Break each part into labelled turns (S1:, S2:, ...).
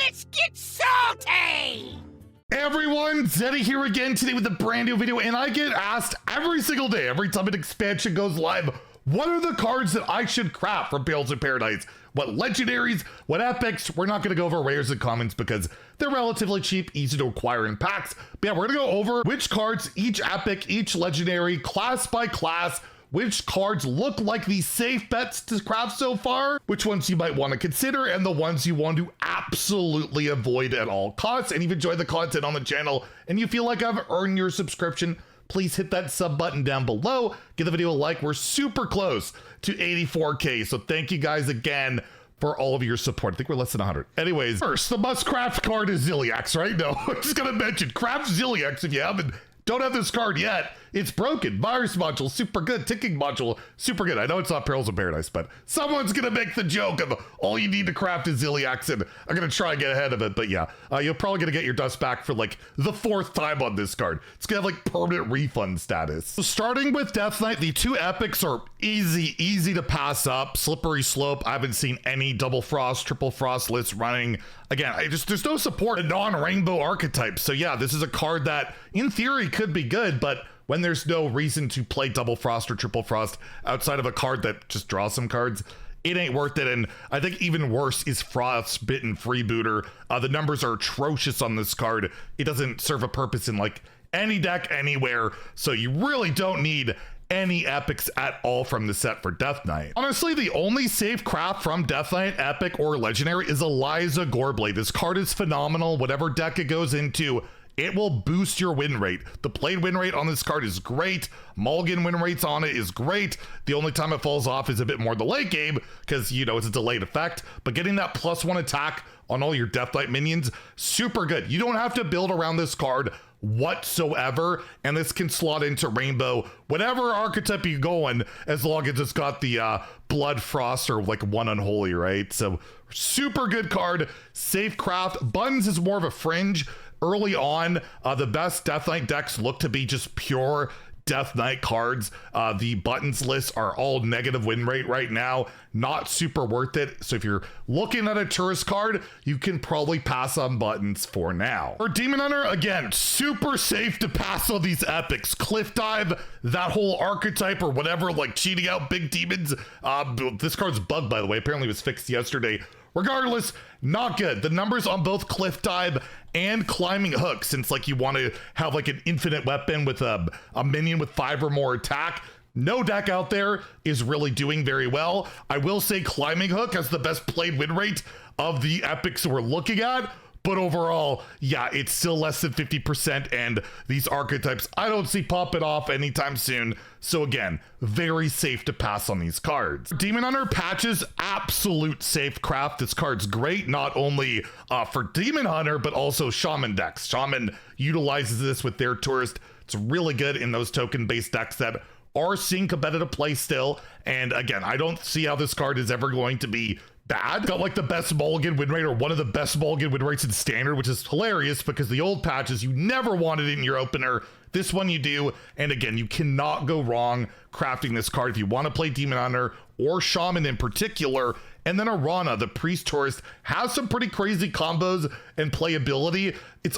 S1: Let's get salty!
S2: Hey everyone, Zeddy here again today with a brand new video, and I get asked every single day, every time an expansion goes live, what are the cards that I should craft from Perils in Paradise? What legendaries, what epics? We're not going to go over rares and commons because they're relatively cheap, easy to acquire in packs. But yeah, we're going to go over which cards, each epic, each legendary, class by class, which cards look like the safe bets to craft so far, which ones you might want to consider, and the ones you want to absolutely avoid at all costs. And if you enjoy the content on the channel and you feel like I've earned your subscription, please hit that sub button down below. Give the video a like. We're super close to 84K. So thank you guys again for all of your support. I think we're less than 100. Anyways, first, the must craft card is Zilliax, right? No, I'm just going to mention craft Zilliax if you don't have this card yet. It's broken. Virus module, super good. Ticking module, super good. I know it's not Perils of Paradise, but someone's going to make the joke of all you need to craft is Zilliax, and I'm going to try and get ahead of it. But yeah, you're probably going to get your dust back for like the 4th time on this card. It's going to have like permanent refund status. So starting with Death Knight, the 2 epics are easy to pass up. Slippery Slope. I haven't seen any double frost, triple frost lists running. Again, there's no support in non-rainbow archetypes. So yeah, this is a card that in theory could be good, but when there's no reason to play double frost or triple frost outside of a card that just draws some cards, it ain't worth it. And I think even worse is Frostbitten Freebooter. The numbers are atrocious on this card. It doesn't serve a purpose in like any deck anywhere. So you really don't need any epics at all from the set for Death Knight. Honestly, the only safe craft from Death Knight, epic or legendary, is Eliza Goreblade. This card is phenomenal. Whatever deck it goes into, it will boost your win rate. The played win rate on this card is great. Mulligan win rates on it is great. The only time it falls off is a bit more the late game because, you know, it's a delayed effect. But getting that +1 attack on all your Death Knight minions, super good. You don't have to build around this card whatsoever, and this can slot into Rainbow, whatever archetype you go in, as long as it's got the Blood Frost or like one Unholy, right? So super good card, safe craft. Buttons is more of a fringe. Early on, the best Death Knight decks look to be just pure Death Knight cards. The buttons lists are all negative win rate right now, not super worth it. So if you're looking at a tourist card, you can probably pass on buttons for now. For Demon Hunter, again, super safe to pass on these epics. Cliff Dive, that whole archetype or whatever, like cheating out big demons. This card's bugged, by the way. Apparently it was fixed yesterday. Regardless, not good. The numbers on both Cliff Dive and Climbing Hook, since like you want to have like an infinite weapon with a minion with 5 or more attack, no deck out there is really doing very well. I will say Climbing Hook has the best played win rate of the epics we're looking at. But overall, yeah, it's still less than 50%, and these archetypes I don't see popping off anytime soon. So again, very safe to pass on these cards. Demon Hunter patches, absolute safe craft. This card's great, not only for Demon Hunter, but also Shaman decks. Shaman utilizes this with their tourist. It's really good in those token-based decks that are seeing competitive play still. And again, I don't see how this card is ever going to be bad. Got like the best mulligan win rate, or one of the best mulligan win rates in standard, which is hilarious because the old patches, you never wanted it in your opener. This one you do. And again, you cannot go wrong crafting this card if you want to play Demon Hunter or Shaman in particular. And then Arana, the Priest Tourist, has some pretty crazy combos and playability.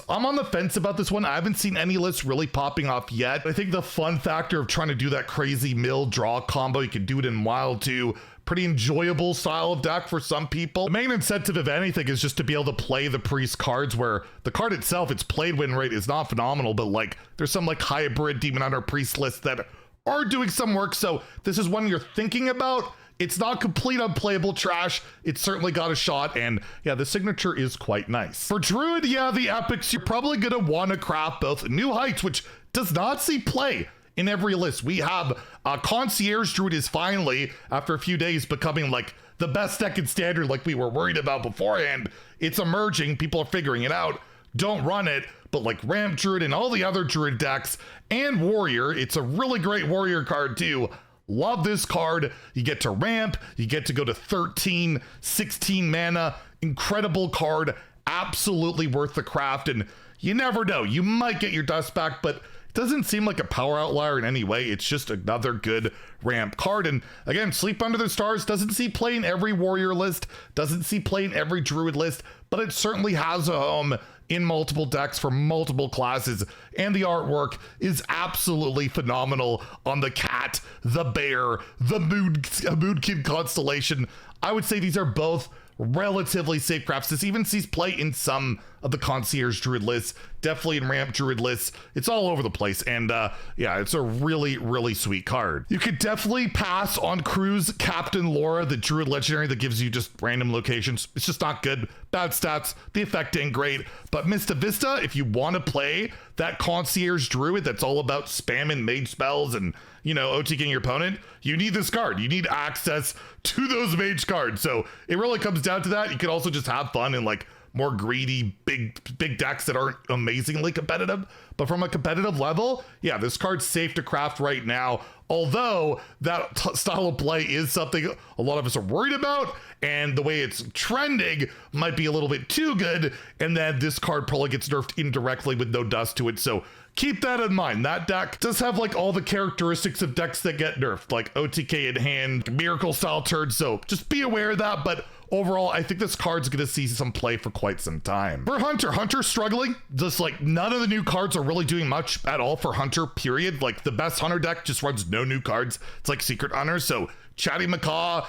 S2: I'm on the fence about this one. I haven't seen any lists really popping off yet. I think the fun factor of trying to do that crazy mill draw combo, you can do it in Wild too. Pretty enjoyable style of deck for some people. The main incentive, if anything, is just to be able to play the Priest cards, where the card itself, its played win rate is not phenomenal, but like there's some like hybrid Demon Hunter Priest lists that are doing some work. So this is one you're thinking about. It's not complete unplayable trash. It's certainly got a shot, and yeah, the signature is quite nice. For Druid, yeah, the epics, you're probably gonna want to craft both New Heights, which does not see play in every list. We have Concierge Druid is finally, after a few days, becoming like the best deck in standard like we were worried about beforehand. It's emerging, people are figuring it out. Don't run it, but like Ramp Druid and all the other Druid decks, and Warrior, it's a really great Warrior card too. Love this card. You get to ramp, you get to go to 13, 16 mana. Incredible card, absolutely worth the craft, and you never know, you might get your dust back, but doesn't seem like a power outlier in any way. It's just another good ramp card. And again, Sleep Under the Stars doesn't see play in every warrior list, doesn't see play in every druid list, but it certainly has a home in multiple decks for multiple classes, and the artwork is absolutely phenomenal on the cat, the bear, the Moodkin constellation. I would say these are both relatively safe crafts. This even sees play in some of the concierge druid lists, definitely in ramp druid lists. It's all over the place, and yeah, it's a really sweet card. You could definitely pass on Cruz Captain Laura, the druid legendary that gives you just random locations. It's just not good. Bad stats. The effect ain't great. But Mista Vista, if you want to play that concierge druid that's all about spamming mage spells and, you know, OTKing your opponent, you need this card. You need access to those mage cards. So it really comes down to that. You can also just have fun and like more greedy big decks that aren't amazingly competitive, but from a competitive level, yeah, this card's safe to craft right now. Although that style of play is something a lot of us are worried about, and the way it's trending might be a little bit too good, and then this card probably gets nerfed indirectly with no dust to it. So keep that in mind. That deck does have like all the characteristics of decks that get nerfed, like OTK in hand, miracle style turns. So just be aware of that. But overall, I think this card's going to see some play for quite some time. For Hunter's struggling. Just like none of the new cards are really doing much at all for Hunter, period. Like the best Hunter deck just runs no new cards. It's like Secret Hunter. So Chatty Macaw,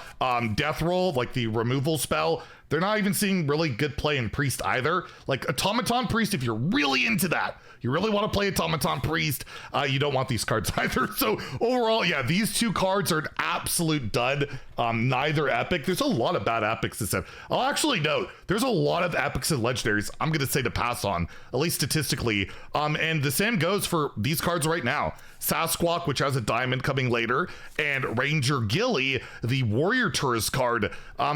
S2: Death Roll, like the removal spell, they're not even seeing really good play in Priest either. Like Automaton Priest, if you're really into that, you really want to play Automaton Priest, you don't want these cards either. So overall, yeah, these two cards are an absolute dud. Neither epic. There's a lot of bad epics this set. I'll actually note, there's a lot of epics and legendaries I'm going to say to pass on, at least statistically. And the same goes for these cards right now. Sasquatch, which has a diamond coming later, and Ranger Gilly, the warrior tourist card.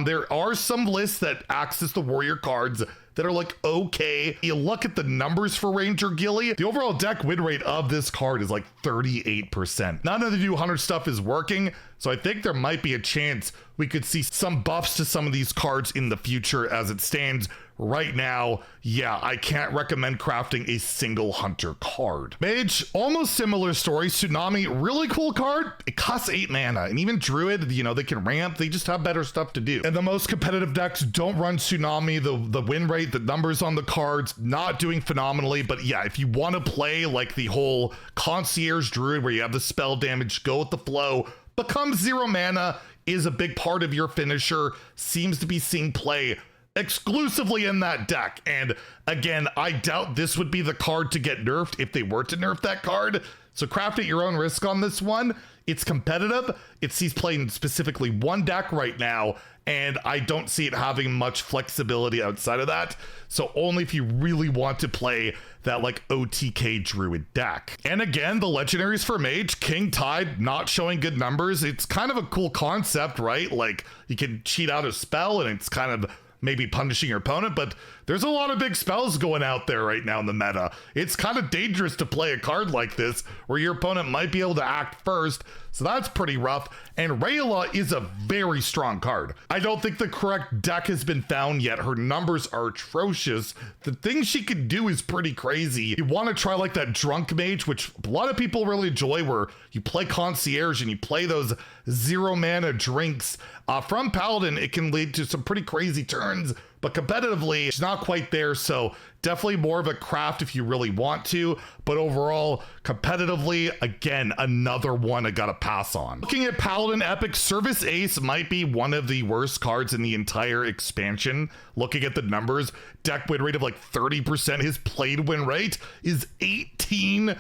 S2: There are some lists that access the warrior cards that are like, okay, you look at the numbers for Ranger Gilly, the overall deck win rate of this card is like 38%. None of the new Hunter stuff is working, so I think there might be a chance we could see some buffs to some of these cards in the future. As it stands right now, yeah, I can't recommend crafting a single Hunter card. Mage, almost similar story. Tsunami, really cool card. It costs 8 mana, and even Druid, you know, they can ramp, they just have better stuff to do. And the most competitive decks don't run Tsunami. The win rate, the numbers on the cards, not doing phenomenally. But yeah, if you want to play like the whole concierge Druid where you have the spell damage, go with the flow, become 0 mana is a big part of your finisher, seems to be seeing play exclusively in that deck. And again, I doubt this would be the card to get nerfed if they were to nerf that card. So craft at your own risk on this one. It's competitive. It sees play in specifically one deck right now, and I don't see it having much flexibility outside of that. So only if you really want to play that like OTK Druid deck. And again, the legendaries for Mage, King Tide, not showing good numbers. It's kind of a cool concept, right? Like you can cheat out a spell and it's kind of maybe punishing your opponent, but there's a lot of big spells going out there right now in the meta. It's kind of dangerous to play a card like this where your opponent might be able to act first, so that's pretty rough. And Rayla is a very strong card. I don't think the correct deck has been found yet. Her numbers are atrocious. The things she can do is pretty crazy. You want to try like that Drunk Mage, which a lot of people really enjoy, where you play Concierge and you play those 0 mana drinks. From Paladin, it can lead to some pretty crazy turns, but competitively, it's not quite there. So definitely more of a craft if you really want to, but overall, competitively, again, another one I gotta pass on. Looking at Paladin Epic, Service Ace might be one of the worst cards in the entire expansion. Looking at the numbers, deck win rate of like 30%, his played win rate is 18%.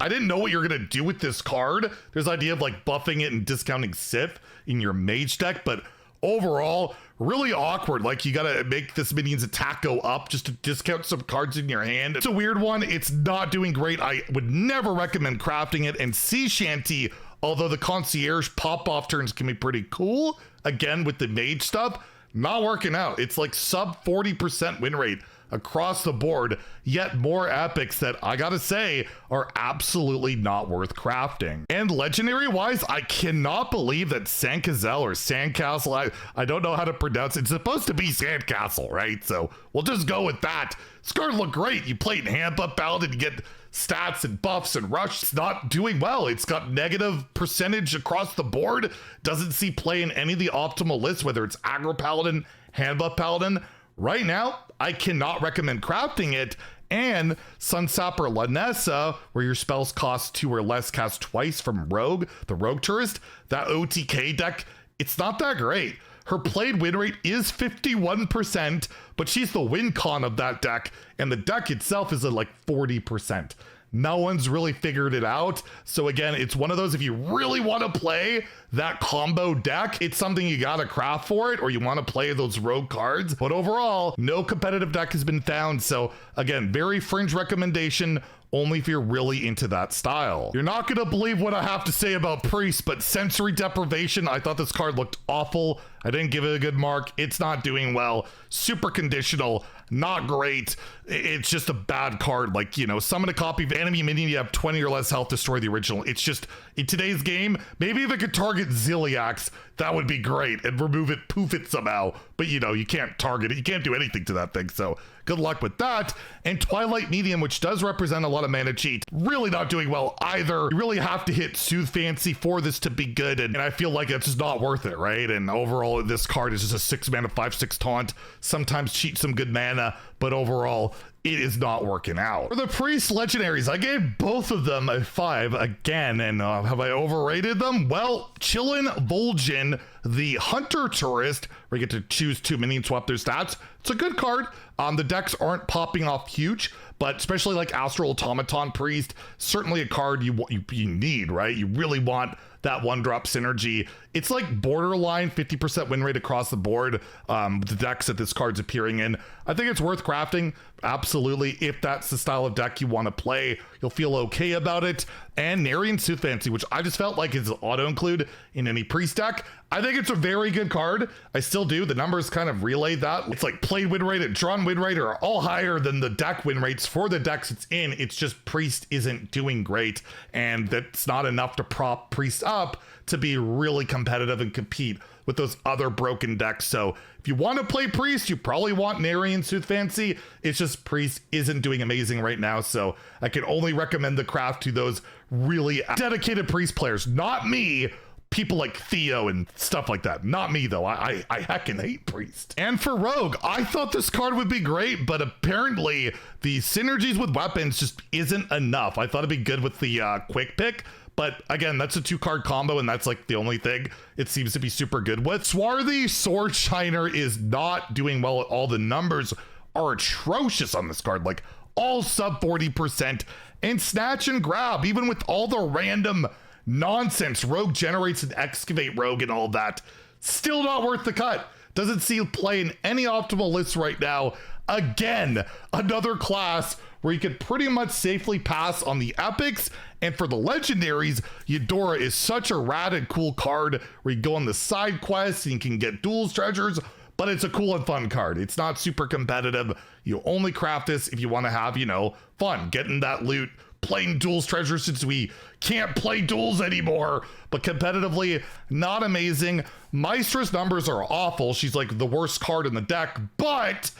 S2: I didn't know what you're gonna do with this card. There's the idea of like buffing it and discounting Sith in your mage deck, but overall, really awkward. Like you gotta make this minion's attack go up just to discount some cards in your hand. It's a weird one. It's not doing great. I would never recommend crafting it. And Sea Shanty, although the concierge pop-off turns can be pretty cool, again with the mage stuff, not working out. It's like sub 40% win rate across the board, yet more epics that I gotta say are absolutely not worth crafting. And legendary wise, I cannot believe that Sandcastle or Sandcastle, I don't know how to pronounce it. It's supposed to be Sandcastle, right? So we'll just go with that. This card looked great. You play in Handbuff Paladin, you get stats and buffs and rush. It's not doing well. It's got negative percentage across the board. Doesn't see play in any of the optimal lists, whether it's Aggro Paladin, Handbuff Paladin. Right now, I cannot recommend crafting it. And Sunsapper Lanessa, where your spells cost 2 or less, cast twice from Rogue, the Rogue Tourist. That OTK deck, it's not that great. Her played win rate is 51%, but she's the win con of that deck, and the deck itself is at like 40%. No one's really figured it out. So again, it's one of those, if you really want to play that combo deck, it's something you gotta craft for it, or you want to play those rogue cards. But overall, no competitive deck has been found. So again, very fringe recommendation, only if you're really into that style. You're not gonna believe what I have to say about Priest, but Sensory Deprivation, I thought this card looked awful. I didn't give it a good mark. It's not doing well. Super conditional, not great. It's just a bad card. Like, you know, summon a copy of enemy minion, you have 20 or less health, destroy the original. It's just, in today's game, maybe if it could target Ziliax, that would be great, and remove it, poof it somehow. But you know, you can't target it, you can't do anything to that thing, so good luck with that. And Twilight Medium, which does represent a lot of mana cheat, really not doing well either. You really have to hit Soothe Fancy for this to be good, and I feel like it's just not worth it, right? And overall, this card is just a 6 mana 5/6 taunt, sometimes cheat some good mana, but overall, it is not working out. For the Priest legendaries, I gave both of them a 5 again, and have I overrated them? Well, Chillin' Vol'jin, the Hunter Tourist, where you get to choose 2 minions, swap their stats. It's a good card. The decks aren't popping off huge, but especially like Astral Automaton Priest, certainly a card you need, right? You really want that 1-drop synergy. It's like borderline 50% win rate across the board, the decks that this card's appearing in. I think it's worth crafting, absolutely. If that's the style of deck you want to play, you'll feel okay about it. And Narian Soothe Fancy, which I just felt like is auto-include in any Priest deck. I think it's a very good card. I still do. The numbers kind of relay that. It's like played win rate and drawn win rate are all higher than the deck win rates for the decks it's in. It's just Priest isn't doing great, and that's not enough to prop Priest up to be really competitive and compete with those other broken decks. So if you want to play Priest, you probably want Narian Soothe Fancy. It's just Priest isn't doing amazing right now, so I can only recommend the craft to those really dedicated Priest players. Not me, people like Theo and stuff like that. Not me though, I heckin' hate Priest. And for Rogue, I thought this card would be great, but apparently the synergies with weapons just isn't enough. I thought it'd be good with the quick pick, but again, that's a 2-card combo, and that's like the only thing it seems to be super good with. Swarthy Sword Shiner is not doing well at all. The numbers are atrocious on this card, like all sub 40%. And Snatch and Grab, even with all the random nonsense Rogue generates and Excavate Rogue and all that, still not worth the cut. Doesn't see play in any optimal lists right now. Again, another class where you could pretty much safely pass on the epics. And for the legendaries, Eudora is such a rad and cool card where you go on the side quests and you can get duels treasures, but it's a cool and fun card. It's not super competitive. You only craft this if you want to have, you know, fun, getting that loot, playing duels treasures since we can't play duels anymore. But competitively, not amazing. Maestra's numbers are awful. She's like the worst card in the deck, but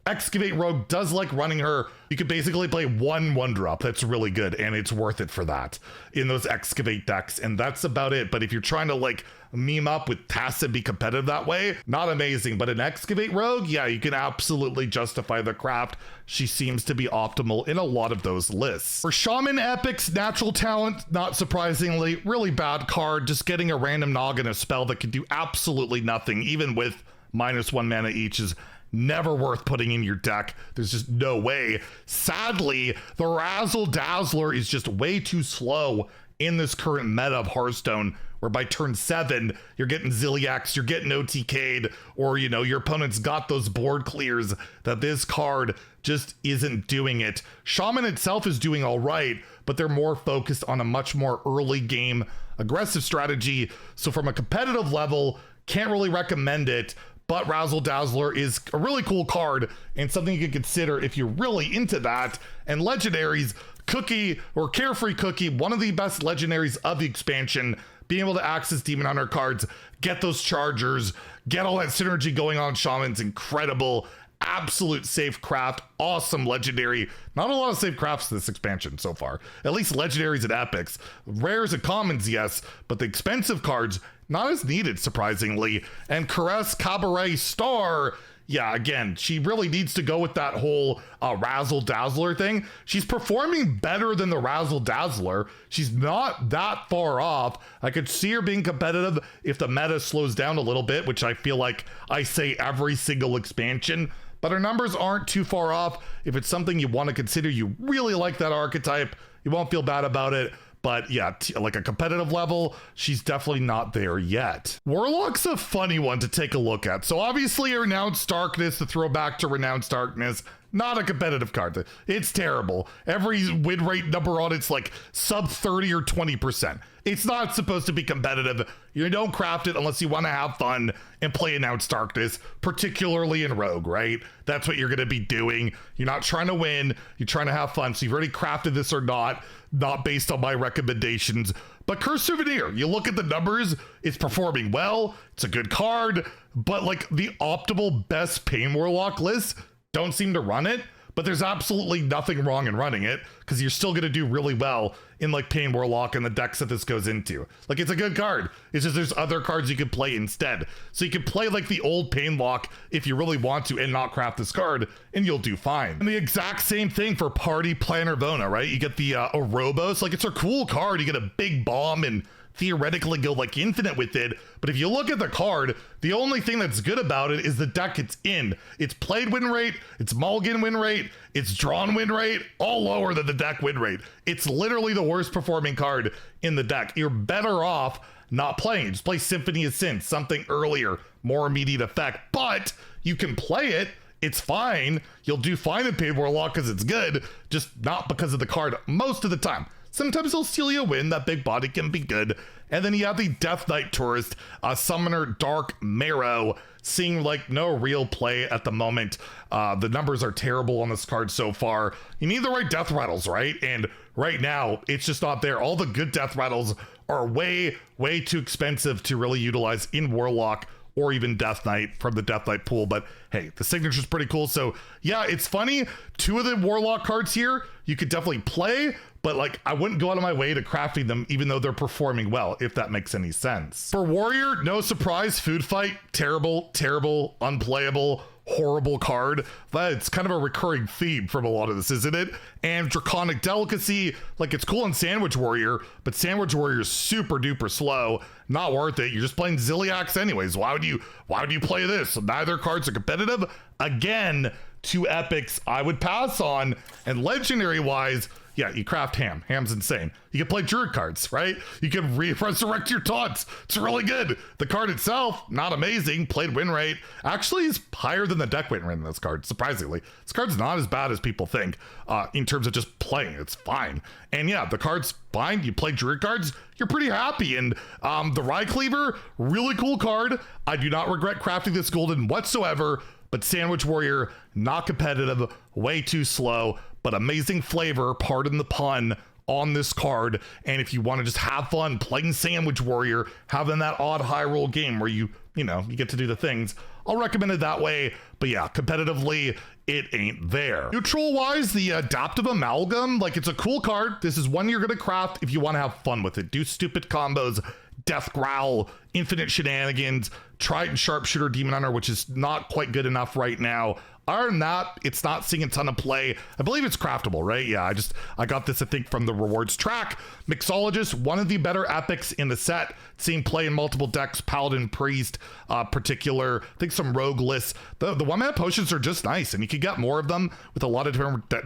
S2: Excavate Rogue does like running her. You could basically play 1/1-drop. That's really good, and it's worth it for that in those Excavate decks, and that's about it. But if you're trying to like meme up with Tess and be competitive that way, not amazing. But an Excavate Rogue, yeah, you can absolutely justify the craft. She seems to be optimal in a lot of those lists. For Shaman epics, natural talent, not surprisingly, really bad card. Just getting a random noggin, a spell that can do absolutely nothing, even with -1 mana each, is never worth putting in your deck. There's just no way. Sadly, the Razzle Dazzler is just way too slow in this current meta of Hearthstone, where by turn 7, you're getting Ziliax, you're getting OTK'd, or, you know, your opponent's got those board clears, that this card just isn't doing it. Shaman itself is doing all right, but they're more focused on a much more early game aggressive strategy. So from a competitive level, can't really recommend it, but Razzle Dazzler is a really cool card and something you can consider if you're really into that. And legendaries, Cookie or Carefree Cookie, one of the best legendaries of the expansion, being able to access Demon Hunter cards, get those chargers, get all that synergy going on Shaman's incredible. Absolute safe craft, awesome legendary. Not a lot of safe crafts this expansion so far. At least legendaries and epics. Rares and commons, yes, but the expensive cards, not as needed, surprisingly. And Caress Cabaret Star, yeah, again, she really needs to go with that whole Razzle Dazzler thing. She's performing better than the Razzle Dazzler. She's not that far off. I could see her being competitive if the meta slows down a little bit, which I feel like I say every single expansion. But her numbers aren't too far off. If it's something you want to consider, you really like that archetype, you won't feel bad about it. But yeah, like a competitive level, she's definitely not there yet. Warlock's a funny one to take a look at. So obviously Renounced Darkness, the throwback to Renounced Darkness, not a competitive card. It's terrible. Every win rate number on it's like sub 30 or 20%. It's not supposed to be competitive. You don't craft it unless you want to have fun and play Announced Darkness, particularly in Rogue, right? That's what you're going to be doing. You're not trying to win. You're trying to have fun. So you've already crafted this or not based on my recommendations. But Curse Souvenir, you look at the numbers, it's performing well. It's a good card, but like the optimal best Pain Warlock lists don't seem to run it. But there's absolutely nothing wrong in running it because you're still going to do really well in like Pain Warlock and the decks that this goes into. Like, it's a good card. It's just there's other cards you could play instead. So you can play like the old Pain Lock if you really want to and not craft this card and you'll do fine. And the exact same thing for Party Planner Vona, right? You get the Orobos. Like, it's a cool card. You get a big bomb and theoretically go like infinite with it, but if you look at the card, the only thing that's good about it is the deck it's in. Its played win rate, its mulligan win rate, its drawn win rate, all lower than the deck win rate. It's literally the worst performing card in the deck. You're better off not playing. Just play Symphony of Sin, something earlier, more immediate effect, but you can play it. It's fine. You'll do fine in Pain Warlock because it's good, just not because of the card most of the time. Sometimes he'll steal you a win. That big body can be good. And then you have the Death Knight Tourist, Summoner Dark Marrow, seeing like no real play at the moment. The numbers are terrible on this card so far. You need the right death rattles, right? And right now, it's just not there. All the good death rattles are way, way too expensive to really utilize in Warlock or even Death Knight from the Death Knight pool. But hey, the signature's pretty cool. So yeah, it's funny. Two of the Warlock cards here, you could definitely play, but like I wouldn't go out of my way to crafting them even though they're performing well, if that makes any sense. For Warrior, no surprise, Food Fight, terrible, terrible, unplayable, horrible card. It's kind of a recurring theme from a lot of this, isn't it? And Draconic Delicacy, like it's cool in Sandwich Warrior, but Sandwich Warrior is super duper slow, not worth it. You're just playing Ziliax anyways. Why would you play this? Neither cards are competitive. Again, two epics I would pass on. And legendary wise, yeah, you craft Ham. Ham's insane. You can play Druid cards, right? You can resurrect your taunts. It's really good. The card itself, not amazing. Played win rate actually is higher than the deck win rate in this card, surprisingly. This card's not as bad as people think in terms of just playing. It's fine. And yeah, the card's fine. You play Druid cards, you're pretty happy. And the Rye Cleaver, really cool card. I do not regret crafting this golden whatsoever, but Sandwich Warrior, not competitive, way too slow, but amazing flavor, pardon the pun, on this card. And if you want to just have fun playing Sandwich Warrior, having that odd high roll game where you get to do the things, I'll recommend it that way. But yeah, competitively, it ain't there. Neutral wise, the Adaptive Amalgam, like it's a cool card. This is one you're going to craft if you want to have fun with it. Do stupid combos, Death Growl, Infinite Shenanigans, Trident Sharpshooter Demon Hunter, which is not quite good enough right now. Other than that, it's not seeing a ton of play. I believe it's craftable, right? Yeah, I got this, I think, from the rewards track. Mixologist, one of the better epics in the set. Seen play in multiple decks, Paladin, Priest, particular. I think some rogue lists. The one-mana potions are just nice, and you can get more of them with a lot of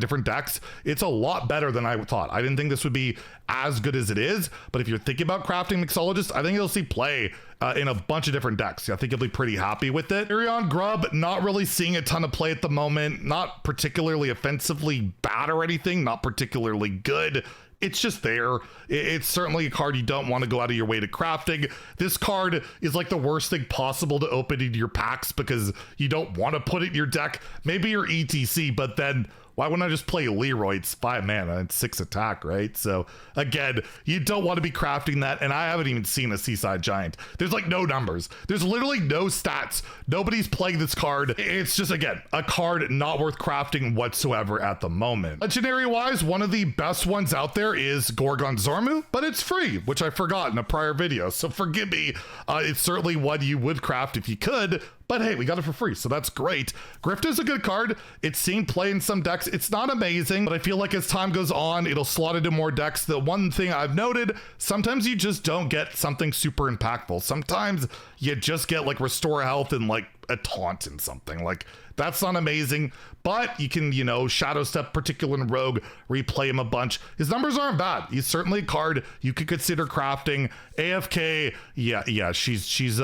S2: different decks. It's a lot better than I thought. I didn't think this would be as good as it is, but if you're thinking about crafting Mixologist, I think you'll see play in a bunch of different decks. I think you'll be pretty happy with it. Arion Grub, not really seeing a ton of play at the moment. Not particularly offensively bad or anything. Not particularly good. It's just there. It's certainly a card you don't want to go out of your way to crafting. This card is like the worst thing possible to open into your packs because you don't want to put it in your deck. Maybe your ETC, but then why wouldn't I just play Leroy? It's 5 mana and 6 attack, right? So again, you don't want to be crafting that. And I haven't even seen a Seaside Giant. There's like no numbers. There's literally no stats. Nobody's playing this card. It's just, again, a card not worth crafting whatsoever at the moment. Legendary wise, one of the best ones out there is Gorgon Zormu, but it's free, which I forgot in a prior video. So forgive me. It's certainly one you would craft if you could. But hey, we got it for free, so that's great. Grift is a good card. It's seen play in some decks. It's not amazing, but I feel like as time goes on, it'll slot into more decks. The one thing I've noted, sometimes you just don't get something super impactful. Sometimes you just get like Restore Health and like a taunt in something. Like, that's not amazing, but you can, you know, Shadow Step Particular Rogue, replay him a bunch. His numbers aren't bad. He's certainly a card you could consider crafting. AFK, yeah, she's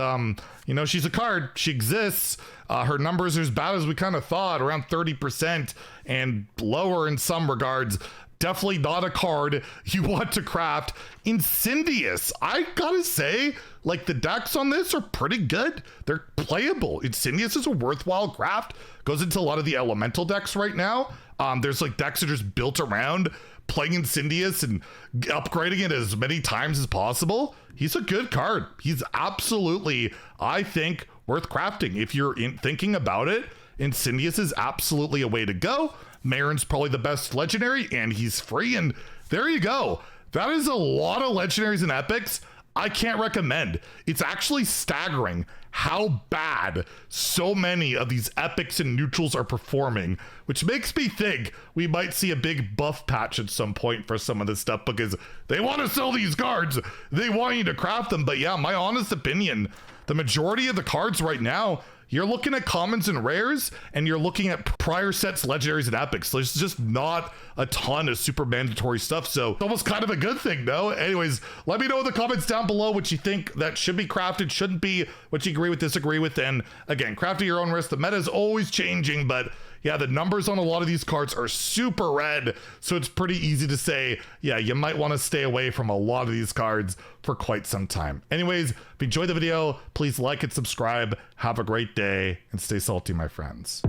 S2: you know, she's a card. She exists. Her numbers are as bad as we kind of thought, around 30% and lower in some regards. Definitely not a card you want to craft. Incendious, I gotta say, like, the decks on this are pretty good. They're playable. Incendious is a worthwhile craft. Goes into a lot of the elemental decks right now. There's like decks that are just built around playing Incendious and upgrading it as many times as possible. He's a good card. He's absolutely, I think, worth crafting. If you're thinking about it, Incendious is absolutely a way to go. Marin's probably the best legendary, and he's free, and there you go. That is a lot of legendaries and epics I can't recommend. It's actually staggering how bad so many of these epics and neutrals are performing, which makes me think we might see a big buff patch at some point for some of this stuff because they want to sell these cards. They want you to craft them. But yeah, my honest opinion, the majority of the cards right now, you're looking at commons and rares, and you're looking at prior sets, legendaries, and epics. There's just not a ton of super mandatory stuff, so it's almost kind of a good thing, no? Anyways, let me know in the comments down below what you think that should be crafted, shouldn't be, what you agree with, disagree with, and again, craft at your own risk. The meta is always changing, but yeah, the numbers on a lot of these cards are super red, so it's pretty easy to say, yeah, you might want to stay away from a lot of these cards for quite some time. Anyways, if you enjoyed the video, please like and subscribe. Have a great day, and stay salty, my friends.